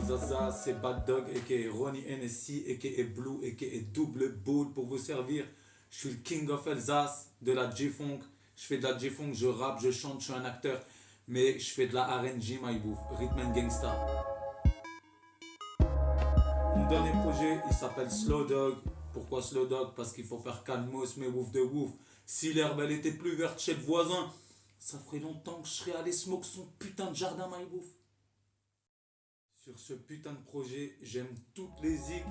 Zaza, c'est Bad Dog, a.k.a. Ronnie NSC, a.k.a. Blue, a.k.a. Double Bull pour vous servir. Je suis le King of Alsace de la J-Funk. Je fais de la J-Funk, je rappe, je chante, je suis un acteur. Mais je fais de la R&G, my bouffe. Rhythm and Gangsta. Mon dernier projet, il s'appelle Slow Dog. Pourquoi Slow Dog? Parce qu'il faut faire calmos, mais ouf de ouf. Si l'herbe elle était plus verte chez le voisin, ça ferait longtemps que je serais allé smoke son putain de jardin, my bouffe. Sur ce putain de projet, j'aime toutes les zigs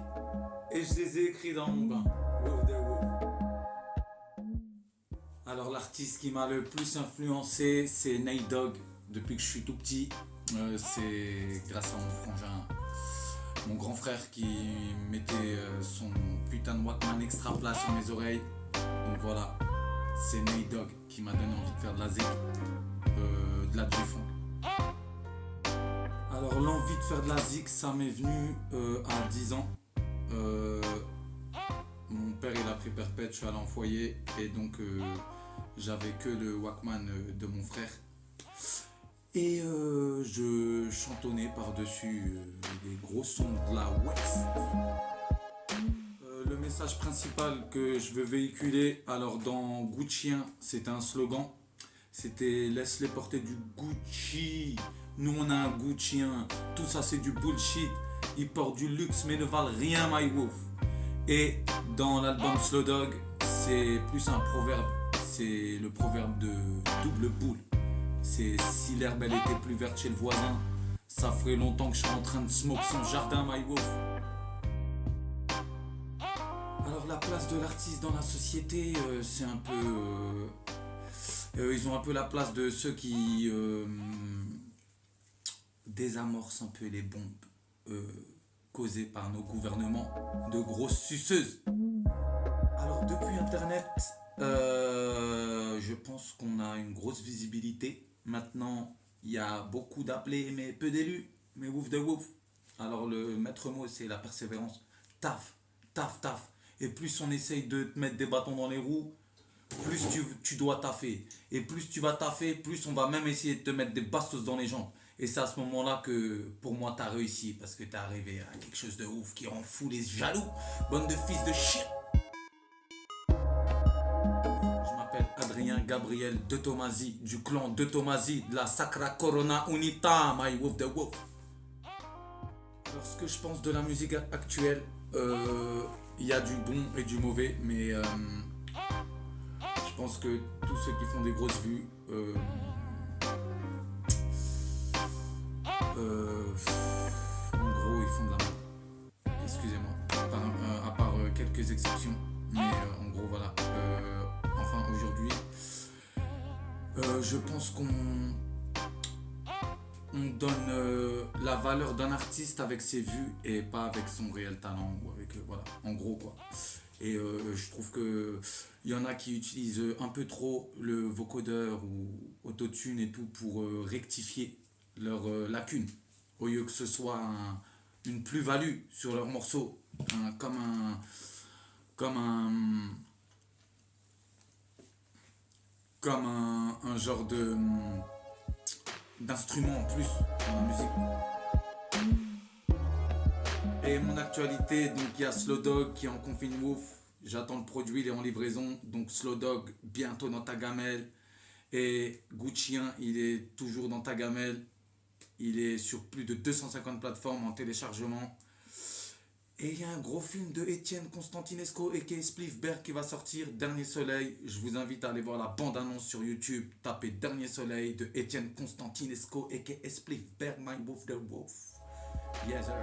et je les ai écrits dans mon bain. Ouf de ouf. Alors l'artiste qui m'a le plus influencé, c'est Nate Dogg. Depuis que je suis tout petit, c'est grâce à mon frangin, mon grand frère qui mettait son putain de Walkman extra plat sur mes oreilles. Donc voilà, c'est Nate Dogg qui m'a donné envie de faire de la zik, de la J-Funk. Alors l'envie de faire de la zik, ça m'est venu à 10 ans. Mon père il a pris perpète, je suis allé en foyer et donc j'avais que le Walkman de mon frère. Et je chantonnais par-dessus les gros sons de la West. Le message principal que je veux véhiculer, alors dans Gucci, c'était un slogan. C'était laisse-les porter du Gucci. Nous on a un Gucci, tout ça c'est du bullshit. Ils portent du luxe mais ne valent rien, my wolf. Et dans l'album Slow Dog, c'est plus un proverbe. C'est le proverbe de Double Bull. C'est si l'herbe elle était plus verte chez le voisin, ça ferait longtemps que je suis en train de smoke son jardin, my wolf. Alors la place de l'artiste dans la société, c'est un peu... ils ont un peu la place de ceux qui désamorcent un peu les bombes causées par nos gouvernements de grosses suceuses. Alors depuis Internet, je pense qu'on a une grosse visibilité. Maintenant, il y a beaucoup d'appelés mais peu d'élus. Mais ouf de ouf. Alors le maître mot, c'est la persévérance. Taf, taf, taf. Et plus on essaye de te mettre des bâtons dans les roues, plus tu dois taffer. Et plus tu vas taffer, plus on va même essayer de te mettre des bastos dans les jambes. Et c'est à ce moment-là que pour moi t'as réussi. Parce que t'es arrivé à quelque chose de ouf qui rend fou les jaloux. Bande de fils de chien. Adrien Gabriel de Tomasi, du clan de Tomasi, de la Sacra Corona Unita, my wolf the wolf. Alors ce que je pense de la musique actuelle, il y a du bon et du mauvais, mais je pense que tous ceux qui font des grosses vues, en gros ils font de la merde. Excusez-moi, à part quelques exceptions, mais en gros voilà. Enfin aujourd'hui, je pense qu'on donne la valeur d'un artiste avec ses vues et pas avec son réel talent ou avec voilà, en gros quoi. Et je trouve que il y en a qui utilisent un peu trop le vocodeur ou autotune et tout pour rectifier leurs lacunes au lieu que ce soit une plus-value sur leurs morceaux, comme un genre d'instrument en plus dans la musique. Et mon actualité, donc il y a Slow Dog qui est en Confine Wolf. J'attends le produit, il est en livraison. Donc Slow Dog bientôt dans ta gamelle. Et Gucci, il est toujours dans ta gamelle. Il est sur plus de 250 plateformes en téléchargement. Et il y a un gros film de Étienne Constantinesco et Spliffberg qui va sortir, Dernier Soleil. Je vous invite à aller voir la bande-annonce sur YouTube. Tapez Dernier Soleil de Étienne Constantinesco et Spliffberg, my wolf the wolf. Yes sir.